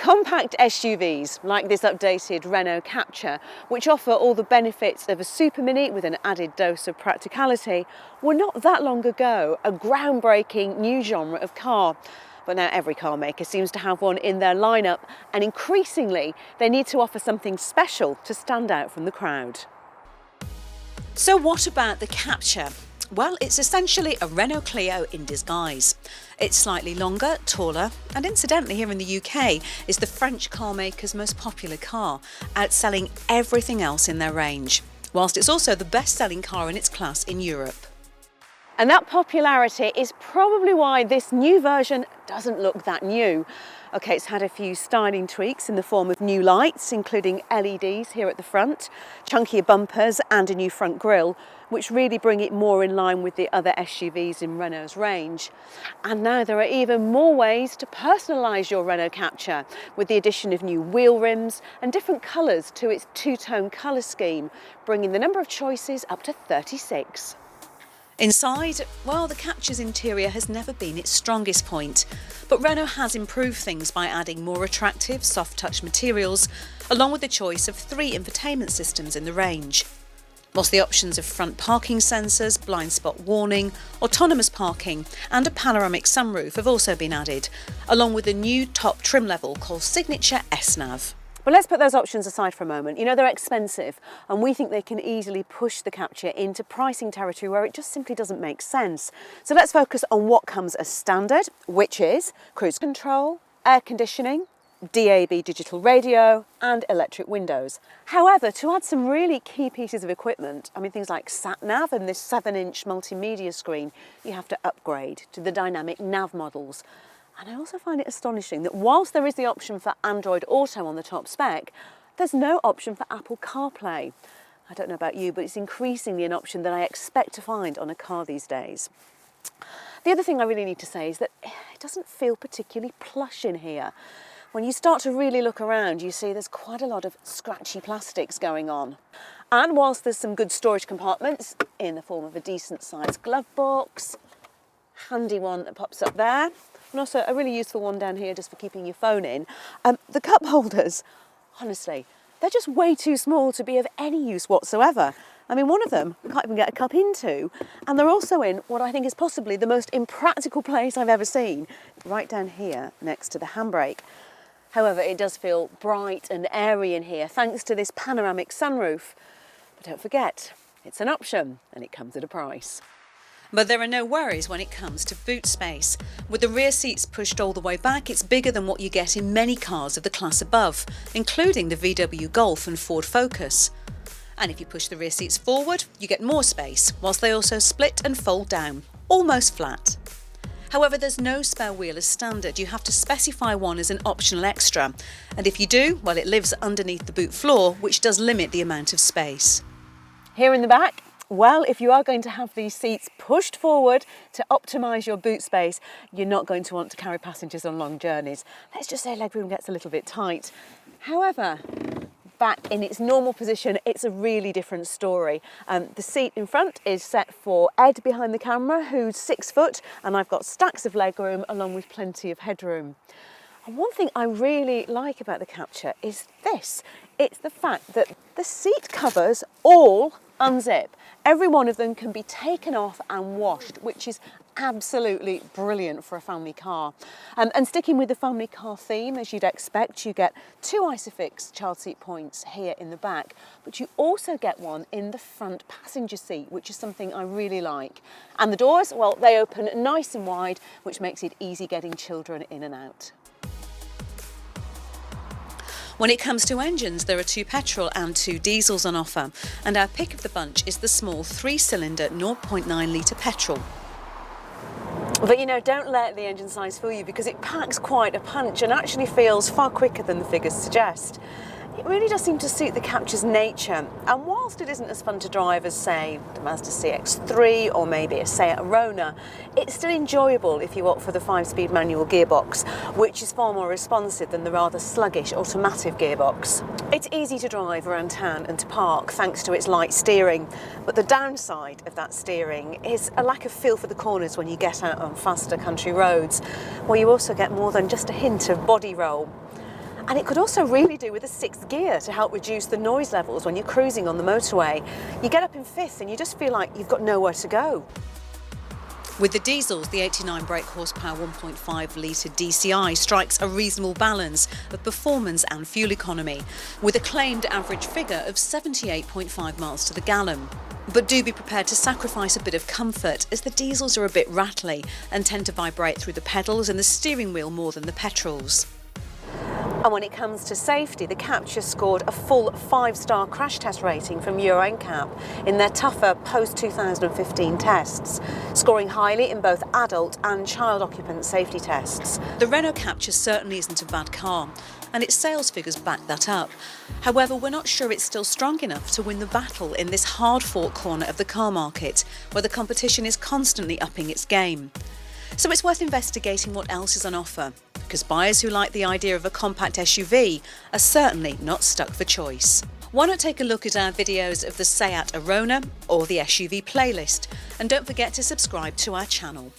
Compact SUVs, like this updated Renault Captur, which offer all the benefits of a supermini with an added dose of practicality, were not that long ago a groundbreaking new genre of car. But now every car maker seems to have one in their lineup, and increasingly they need to offer something special to stand out from the crowd. So what about the Captur? Well, it's essentially a Renault Clio in disguise. It's slightly longer, taller, and incidentally here in the UK is the French car maker's most popular car, outselling everything else in their range, whilst it's also the best-selling car in its class in Europe. And that popularity is probably why this new version doesn't look that new. Okay, it's had a few styling tweaks in the form of new lights, including LEDs here at the front, chunkier bumpers and a new front grille, which really bring it more in line with the other SUVs in Renault's range. And now there are even more ways to personalise your Renault Captur, with the addition of new wheel rims and different colours to its two-tone colour scheme, bringing the number of choices up to 36. Inside, well, the Captur's interior has never been its strongest point, but Renault has improved things by adding more attractive soft-touch materials, along with the choice of 3 infotainment systems in the range. Whilst the options of front parking sensors, blind spot warning, autonomous parking and a panoramic sunroof have also been added, along with a new top trim level called Signature S-Nav. But let's put those options aside for a moment. You know, they're expensive, and we think they can easily push the Captur into pricing territory where it just simply doesn't make sense. So let's focus on what comes as standard, which is cruise control, air conditioning, DAB digital radio and electric windows. However, to add some really key pieces of equipment, I mean things like sat-nav and this 7-inch multimedia screen, you have to upgrade to the dynamic nav models. And I also find it astonishing that whilst there is the option for Android Auto on the top spec, there's no option for Apple CarPlay. I don't know about you, but it's increasingly an option that I expect to find on a car these days. The other thing I really need to say is that it doesn't feel particularly plush in here. When you start to really look around, you see there's quite a lot of scratchy plastics going on. And whilst there's some good storage compartments in the form of a decent sized glove box, handy one that pops up there, and also a really useful one down here just for keeping your phone in, the cup holders, honestly, they're just way too small to be of any use whatsoever. I mean, one of them we can't even get a cup into, and they're also in what I think is possibly the most impractical place I've ever seen, right down here next to the handbrake. However, it does feel bright and airy in here thanks to this panoramic sunroof. But don't forget, it's an option and it comes at a price. But there are no worries when it comes to boot space. With the rear seats pushed all the way back, it's bigger than what you get in many cars of the class above, including the VW Golf and Ford Focus. And if you push the rear seats forward, you get more space, whilst they also split and fold down, almost flat. However, there's no spare wheel as standard. You have to specify one as an optional extra. And if you do, well, it lives underneath the boot floor, which does limit the amount of space. Here in the back, well, if you are going to have these seats pushed forward to optimise your boot space, you're not going to want to carry passengers on long journeys. Let's just say legroom gets a little bit tight. However, back in its normal position, it's a really different story. The seat in front is set for Ed behind the camera, who's 6 foot, and I've got stacks of legroom along with plenty of headroom. And one thing I really like about the Captur is this. It's the fact that the seat covers all unzip. Every one of them can be taken off and washed, which is absolutely brilliant for a family car. And sticking with the family car theme, as you'd expect, you get 2 Isofix child seat points here in the back, but you also get one in the front passenger seat, which is something I really like. And the doors, well, they open nice and wide, which makes it easy getting children in and out. When it comes to engines, there are 2 petrol and 2 diesels on offer, and our pick of the bunch is the small 3-cylinder 0.9 litre petrol. But you know, don't let the engine size fool you, because it packs quite a punch and actually feels far quicker than the figures suggest. It really does seem to suit the Captur's nature, and whilst it isn't as fun to drive as, say, the Mazda CX-3 or maybe a Seat Arona, it's still enjoyable if you opt for the 5-speed manual gearbox, which is far more responsive than the rather sluggish automatic gearbox. It's easy to drive around town and to park thanks to its light steering, but the downside of that steering is a lack of feel for the corners when you get out on faster country roads, where you also get more than just a hint of body roll. And it could also really do with a sixth gear to help reduce the noise levels when you're cruising on the motorway. You get up in fifth and you just feel like you've got nowhere to go. With the diesels, the 89 brake horsepower 1.5 litre DCI strikes a reasonable balance of performance and fuel economy, with a claimed average figure of 78.5 miles to the gallon. But do be prepared to sacrifice a bit of comfort, as the diesels are a bit rattly and tend to vibrate through the pedals and the steering wheel more than the petrols. And when it comes to safety, the Captur scored a full 5-star crash test rating from Euro NCAP in their tougher post-2015 tests, scoring highly in both adult and child occupant safety tests. The Renault Captur certainly isn't a bad car, and its sales figures back that up. However, we're not sure it's still strong enough to win the battle in this hard-fought corner of the car market, where the competition is constantly upping its game. So it's worth investigating what else is on offer, because buyers who like the idea of a compact SUV are certainly not stuck for choice. Why not take a look at our videos of the Seat Arona or the SUV playlist, and don't forget to subscribe to our channel.